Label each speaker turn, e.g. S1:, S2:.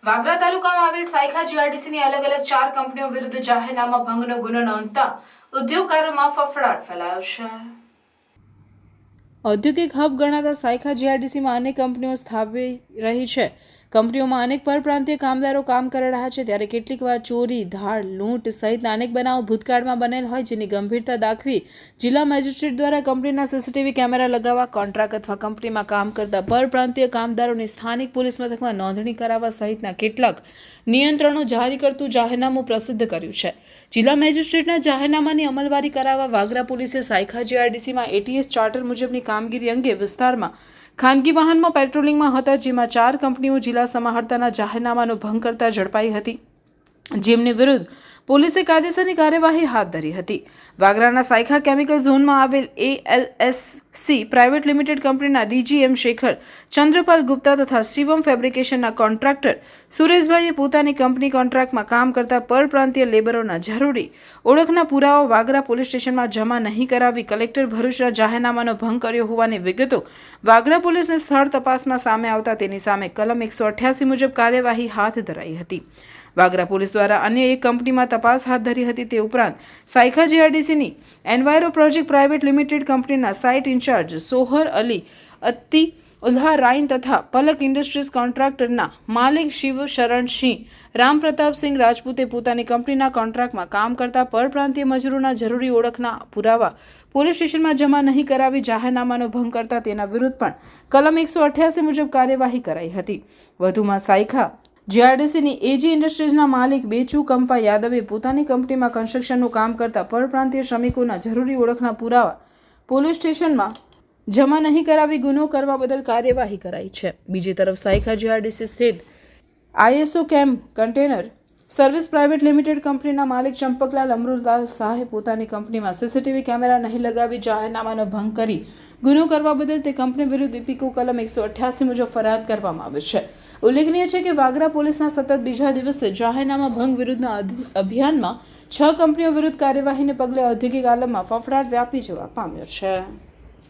S1: વાગરા તાલુકામાં આવેલ સાયખા જીઆરડીસીની અલગ અલગ 4 કંપનીઓ વિરુદ્ધ જાહેરનામા ભંગનો ગુનો નોંધતા ઉદ્યોગકારોમાં ફફડાટ ફેલાયો છે। ઔદ્યોગિક હબ ગણાતા સાયખા જીઆરડીસીમાં અનેક કંપનીઓ સ્થાપી રહી છે। કંપનીઓમાં અનેક પરપ્રાંતીય કામદારો કામ કરી રહ્યા છે, ત્યારે કેટલીક વાર ચોરી, ધાડ, લૂંટ સહિતના અનેક બનાવો ભૂતકાળમાં બનેલ હોય, જેની ગંભીરતા દાખવી જિલ્લા મેજિસ્ટ્રેટ દ્વારા કંપનીના સીસીટીવી કેમેરા લગાવવા, કોન્ટ્રાક્ટ અથવા કંપનીમાં કામ કરતા પરપ્રાંતીય કામદારોની સ્થાનિક પોલીસ મથકમાં નોંધણી કરાવવા સહિતના કેટલાક નિયંત્રણો જારી કરતું જાહેરનામું પ્રસિદ્ધ કર્યું છે। જિલ્લા મેજિસ્ટ્રેટના જાહેરનામાની અમલવારી કરાવવા વાગરા પોલીસે સાયખા જીઆરડીસીમાં એટીએસ ચાર્ટર મુજબની કામગીરી અંગે વિસ્તારમાં ખાનગી વાહનમાં પેટ્રોલિંગમાં હતા, જેમાં 4 કંપનીઓ જિલ્લા સમાહર્તાના જાહેરનામાનો ભંગ કરતા ઝડપાઈ હતી, જેમની વિરુદ્ધ પોલીસે કાયદેસરની કાર્યવાહી હાથ ધરી હતી। વાગરાના સાયખા કેમિકલ ઝોનમાં આવેલ ALSC પ્રાઇવેટ લિમિટેડ કંપનીના DGM શેખર ચંદ્રપાલ ગુપ્તા તથા શિવમ ફેબ્રિકેશનના કોન્ટ્રાક્ટર સુરેશભાઈએ પોતાની કંપની કોન્ટ્રાક્ટમાં કામ કરતા પરપ્રાંતીય લેબરોના જરૂરી ઓળખના પુરાવા વાગરા પોલીસ સ્ટેશનમાં જમા નહીં કરાવી કલેક્ટર ભરૂચના જાહેરનામાનો ભંગ કર્યો હોવાની વિગતો વાગરા પોલીસને સ્થળ તપાસમાં સામે આવતા તેની સામે કલમ 188 મુજબ કાર્યવાહી હાથ ધરાઈ હતી। વાગરા પોલીસ દ્વારા અન્ય એક કંપનીમાં તપાસ હાથ ધરી હતી। તે ઉપરાંત સાયખા જીઆરડીસીની એન્વાયરો પ્રોજેક્ટ પ્રાઇવેટ લિમિટેડ કંપનીના સાઇટ ઇન્ચાર્જ સોહર અલી અત્તી ઉલ્હા રાઈન તથા પલક ઇન્ડસ્ટ્રીઝ કોન્ટ્રાક્ટરના માલિક શિવ શરણ સિંહ રામપ્રતાપસિંહ રાજપૂતે પોતાની કંપનીના કોન્ટ્રાક્ટમાં કામ કરતા પરપ્રાંતીય મજૂરોના જરૂરી ઓળખના પુરાવા પોલીસ સ્ટેશનમાં જમા નહીં કરાવી જાહેરનામાનો ભંગ કરતા તેના વિરુદ્ધ પણ કલમ 188 મુજબ કાર્યવાહી કરાઈ હતી। વધુમાં સાયખા જીઆરડીસીની એજી ઇન્ડસ્ટ્રીઝના માલિક બેચુ કંપા યાદવે પોતાની કંપનીમાં કન્સ્ટ્રક્શનનું કામ કરતા પરપ્રાંતીય શ્રમિકોના જરૂરી ઓળખના પુરાવા પોલીસ સ્ટેશનમાં જમા નહીં કરાવી ગુનો કરવા બદલ કાર્યવાહી કરાઈ છે। બીજી તરફ સાયખા જીઆરડીસી સ્થિત ISO કેમ કન્ટેનર સર્વિસ પ્રાઇવેટ લિમિટેડ કંપનીના માલિક ચંપકલાલ અમરુલાલ શાહે પોતાની કંપનીમાં સીસીટીવી કેમેરા નહીં લગાવી જાહેરનામાનો ભંગ કરી ગુનો કરવા બદલ તે કંપની વિરુદ્ધ ઇપીકો કલમ 188 મુજબ ફરિયાદ કરવામાં આવી છે। ઉલ્લેખનીય છે કે વાગરા પોલીસના સતત બીજા દિવસે જાહેરનામા ભંગ વિરુદ્ધના અભિયાનમાં 6 કંપનીઓ વિરુદ્ધ કાર્યવાહીને પગલે ઔદ્યોગિક આલમમાં ફફડાટ વ્યાપી જવા પામ્યો છે।